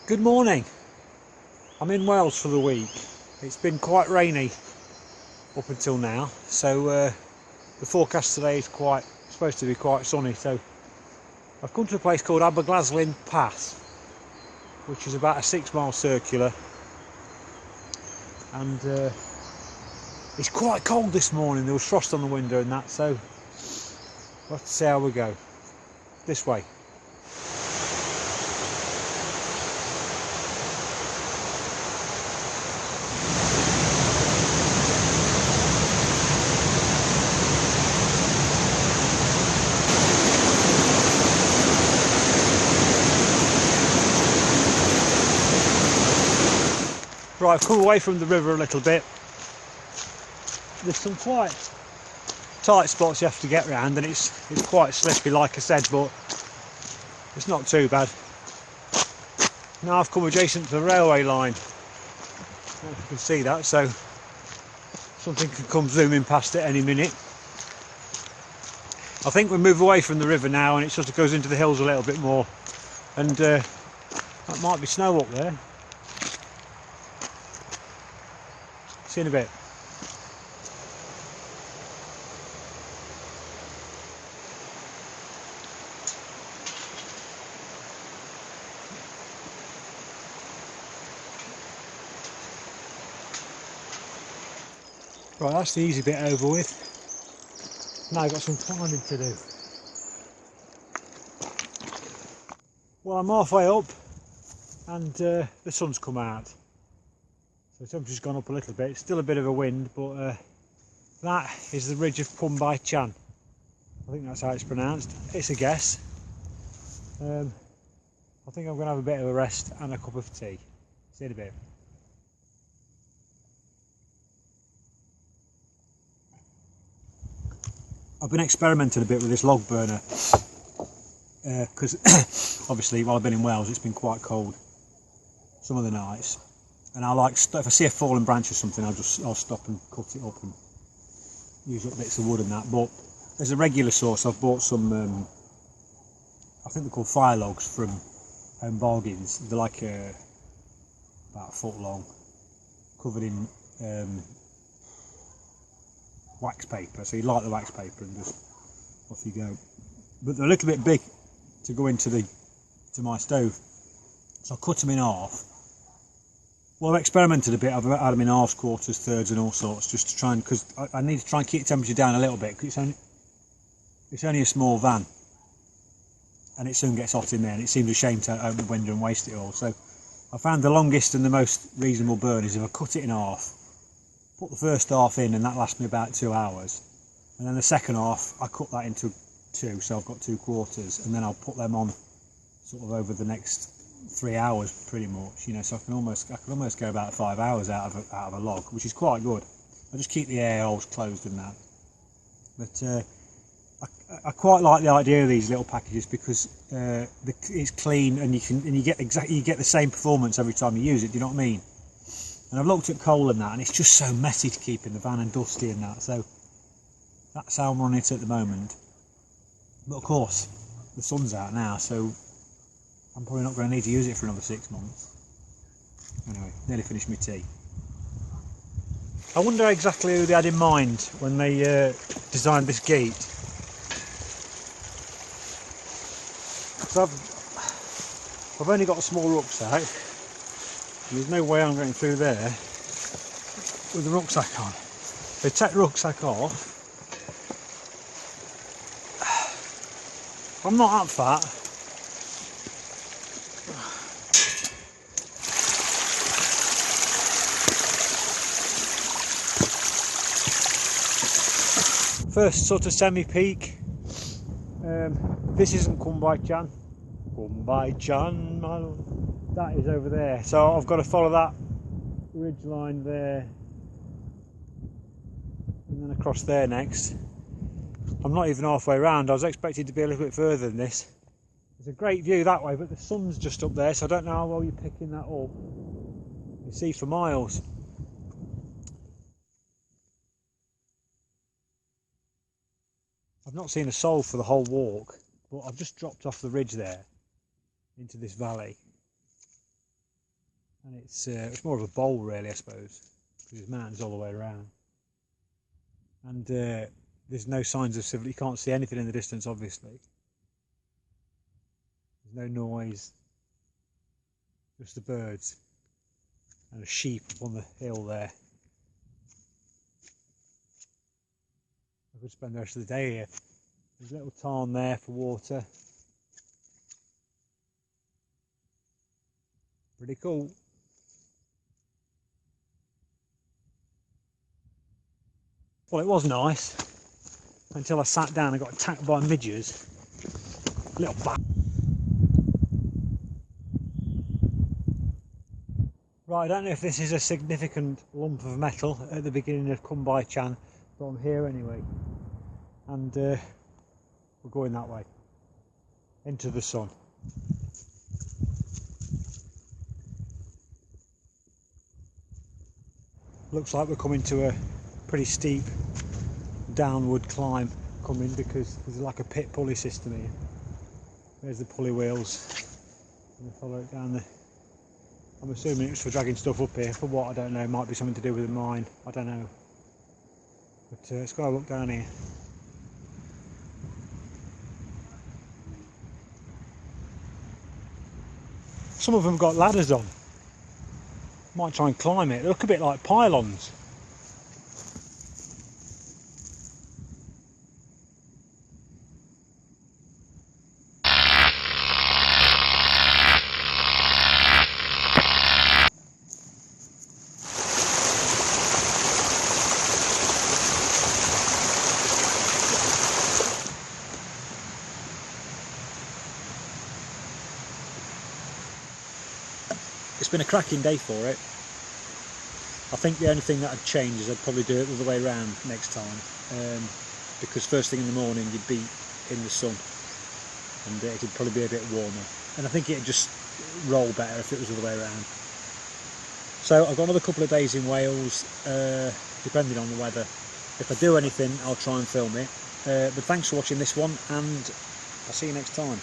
Good morning. I'm in Wales for the week. It's been quite rainy up until now, so the forecast today is supposed to be quite sunny. So I've come to a place called Aberglaslyn Pass, which is about a 6-mile circular, and it's quite cold this morning. There was frost on the window and that, so we'll have to see how we go. This way. Right, I've come away from the river a little bit. There's some quite tight spots you have to get around, and it's quite slippy, like I said, but it's not too bad. Now I've come adjacent to the railway line. I don't know if you can see that, so something could come zooming past at any minute. I think we move away from the river now, and it sort of goes into the hills a little bit more, and that might be snow up there. See you in a bit. Right, that's the easy bit over with. Now I've got some climbing to do. Well, I'm halfway up and the sun's come out. So the temperature's gone up a little bit. It's still a bit of a wind, but that is the ridge of Cwm Bychan. I think that's how it's pronounced. It's a guess. I think I'm going to have a bit of a rest and a cup of tea. See you in a bit. I've been experimenting a bit with this log burner because obviously while I've been in Wales it's been quite cold some of the nights, and I like, if I see a fallen branch or something, I'll stop and cut it up and use up bits of wood and that. But as a regular source, I've bought some I think they're called fire logs from Bargains. They're like about a foot long, covered in wax paper, so you light the wax paper and just off you go. But they're a little bit big to go into my stove, so I cut them in half. Well, I've experimented a bit. I've had them in halves, quarters, thirds and all sorts, just to try and, because I need to try and keep the temperature down a little bit, because it's only a small van and it soon gets hot in there, and it seems a shame to open the window and waste it all. So I found the longest and the most reasonable burn is if I cut it in half, put the first half in, and that lasts me about 2 hours, and then the second half I cut that into 2, so I've got 2 quarters, and then I'll put them on sort of over the next 3 hours pretty much, you know, so I can almost go about 5 hours out of a log, which is quite good. I just keep the air holes closed and that. But I quite like the idea of these little packages because it's clean, and you get the same performance every time you use it. Do you know what I mean? And I've looked at coal and that, and it's just so messy to keep in the van and dusty and that, so that's how I'm running it at the moment. But of course, the sun's out now, so I'm probably not going to need to use it for another 6 months. Anyway, nearly finished my tea. I wonder exactly who they had in mind when they designed this gate. Because I've only got a small rucksack. There's no way I'm getting through there with the rucksack on. They take the rucksack off. I'm not that fat. First sort of semi-peak. This isn't Cwm Bychan. Cwm Bychan, my lord. That is over there, so I've got to follow that ridge line there and then across there next. I'm not even halfway round. I was expected to be a little bit further than this. There's a great view that way, but the sun's just up there, so I don't know how well you're picking that up. You see for miles. I've not seen a soul for the whole walk, but I've just dropped off the ridge there into this valley. and it's more of a bowl really, I suppose, because there's mountains all the way around, and there's no signs of civilization. You can't see anything in the distance, obviously. There's no noise, just the birds and a sheep up on the hill there. I could spend the rest of the day here. There's a little tarn there for water. Pretty cool. Well, it was nice until I sat down and got attacked by midges. Little bat. Right, I don't know if this is a significant lump of metal at the beginning of Cwm Bychan, but I'm here anyway. And we're going that way, into the sun. Looks like we're coming to a pretty steep downward climb coming, because there's like a pit pulley system here. There's the pulley wheels. I'm gonna follow it down there. I'm assuming it's for dragging stuff up here. For what, I don't know. It might be something to do with the mine. I don't know. But let's go have a look down here. Some of them got ladders on. Might try and climb it. They look a bit like pylons. It's been a cracking day for it. I think the only thing that I'd change is I'd probably do it the other way around next time, because first thing in the morning you'd be in the sun and it'd probably be a bit warmer, and I think it'd just roll better if it was the other way around. So I've got another couple of days in Wales, depending on the weather. If I do anything, I'll try and film it, but thanks for watching this one, and I'll see you next time.